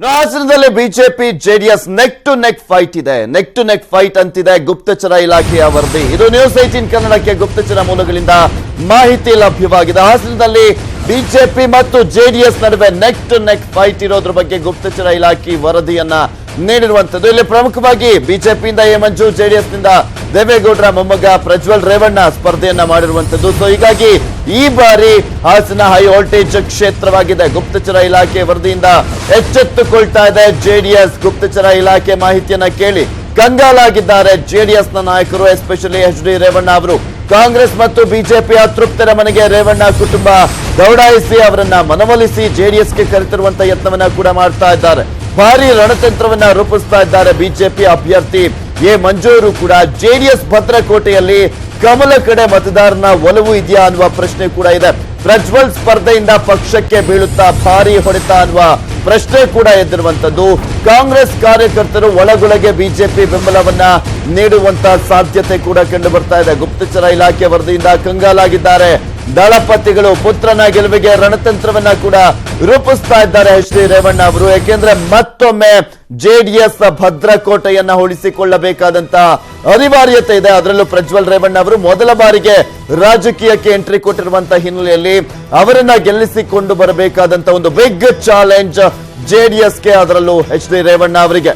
ಹಾಸನದಲ್ಲಿ BJP JDS neck to neck fight ಇದೆ. Neck to neck fight ಅಂತಿದೆ ಗುಪ್ತಚರ ಇಲಾಖೆಯ ವರದಿ. ಇದು ನ್ಯೂಸ್ 18 ಕನ್ನಡಕ್ಕೆ ಗುಪ್ತಚರ ಮೂಲಗಳಿಂದ ಮಾಹಿತಿ ಲಭ್ಯವಾಗಿದೆ. ಹಾಸನದಲ್ಲಿ ಬಿಜೆಪಿ ಮತ್ತು ಜೆಡಿಎಸ್ ನಡುವೆ ನೆಕ್ ಟು ನೆಕ್ ಫೈಟ್ ಇರೋದ್ರ ಬಗ್ಗೆ ಗುಪ್ತಚರ ಇಲಾಖೆ ವರದಿಯನ್ನ ನೀಡಿರುವಂತದ್ದು. ಇಲ್ಲಿ ಪ್ರಮುಖವಾಗಿ ಬಿಜೆಪಿಯಿಂದ ಎ ಮಂಜು, ಜೆಡಿಎಸ್ ನಿಂದ ದೇವೇಗೌಡರ ಮೊಮ್ಮಗ ಪ್ರಜ್ವಲ್ ರೇವಣ್ಣ ಸ್ಪರ್ಧೆಯನ್ನ ಮಾಡಿರುವಂತದ್ದು. ಸೊ ಹೀಗಾಗಿ ಈ ಬಾರಿ ಹಾಸನ ಹೈ ವೋಲ್ಟೇಜ್ ಕ್ಷೇತ್ರವಾಗಿದೆ. ಗುಪ್ತಚರ ಇಲಾಖೆ ವರದಿಯಿಂದ ಎಚ್ಚೆತ್ತುಕೊಳ್ತಾ ಇದೆ ಜೆಡಿಎಸ್. ಗುಪ್ತಚರ ಇಲಾಖೆ ಮಾಹಿತಿಯನ್ನ ಕೇಳಿ ಕಂಗಾಲಾಗಿದ್ದಾರೆ ಜೆಡಿಎಸ್ ನ ನಾಯಕರು, ಎಸ್ಪೆಷಲಿ ಎಚ್.ಡಿ. ರೇವಣ್ಣ ಅವರು. ಕಾಂಗ್ರೆಸ್ ಮತ್ತು ಬಿಜೆಪಿ ಅತೃಪ್ತರ ಮನೆಗೆ ರೇವಣ್ಣ ಕುಟುಂಬ ದೌಡಾಯಿಸಿ ಅವರನ್ನ ಮನವೊಲಿಸಿ ಜೆಡಿಎಸ್ಗೆ ಕರೆತರುವಂತ ಯತ್ನವನ್ನ ಕೂಡ ಮಾಡ್ತಾ ಇದ್ದಾರೆ. ಭಾರಿ ರಣತಂತ್ರವನ್ನ ರೂಪಿಸ್ತಾ ಇದ್ದಾರೆ ಬಿಜೆಪಿ ಅಭ್ಯರ್ಥಿ ಎ ಮಂಜೂರು ಕೂಡ. ಜೆಡಿಎಸ್ ಭದ್ರಕೋಟೆಯಲ್ಲಿ ಕಮಲ ಕಡೆ ಮತದಾರನ ಒಲವು ಇದೆಯಾ ಅನ್ನುವ ಪ್ರಶ್ನೆ ಕೂಡ ಇದೆ. ಪ್ರಜ್ವಲ್ ಸ್ಪರ್ಧೆಯಿಂದ ಪಕ್ಷಕ್ಕೆ ಬೀಳುತ್ತಾ ಭಾರಿ ಹೊಡೆತ ಅನ್ನುವ ಪ್ರಶ್ನೆ ಕೂಡ ಎದ್ದಿರುವಂತದ್ದು. ಕಾಂಗ್ರೆಸ್ ಕಾರ್ಯಕರ್ತರು ಒಳಗೊಳಗೆ ಬಿಜೆಪಿ ಬೆಂಬಲವನ್ನ ನೀಡುವಂತ ಸಾಧ್ಯತೆ ಕೂಡ ಕಂಡು ಬರ್ತಾ ಇದೆ. ಗುಪ್ತಚರ ಇಲಾಖೆ ವರದಿಯಿಂದ ಕಂಗಾಲಾಗಿದ್ದಾರೆ ದಳಪತಿಗಳು. ಪುತ್ರನ ಗೆಲುವಿಗೆ ರಣತಂತ್ರವನ್ನ ಕೂಡ ರೂಪಿಸ್ತಾ ಇದ್ದಾರೆ ಎಚ್.ಡಿ. ರೇವಣ್ಣ ಅವರು. ಯಾಕೆಂದ್ರೆ ಮತ್ತೊಮ್ಮೆ ಜೆಡಿಎಸ್ ಭದ್ರಕೋಟೆಯನ್ನ ಉಳಿಸಿಕೊಳ್ಳಬೇಕಾದಂತ ಅನಿವಾರ್ಯತೆ ಇದೆ. ಅದರಲ್ಲೂ ಪ್ರಜ್ವಲ್ ರೇವಣ್ಣ ಅವರು ಮೊದಲ ಬಾರಿಗೆ ರಾಜಕೀಯಕ್ಕೆ ಎಂಟ್ರಿ ಕೊಟ್ಟಿರುವಂತಹ ಹಿನ್ನೆಲೆಯಲ್ಲಿ ಅವರನ್ನ ಗೆಲ್ಲಿಸಿಕೊಂಡು ಬರಬೇಕಾದಂತ ಒಂದು ಬಿಗ್ ಚಾಲೆಂಜ್ ಜೆಡಿಎಸ್ಗೆ, ಅದರಲ್ಲೂ ಎಚ್.ಡಿ. ರೇವಣ್ಣ ಅವರಿಗೆ.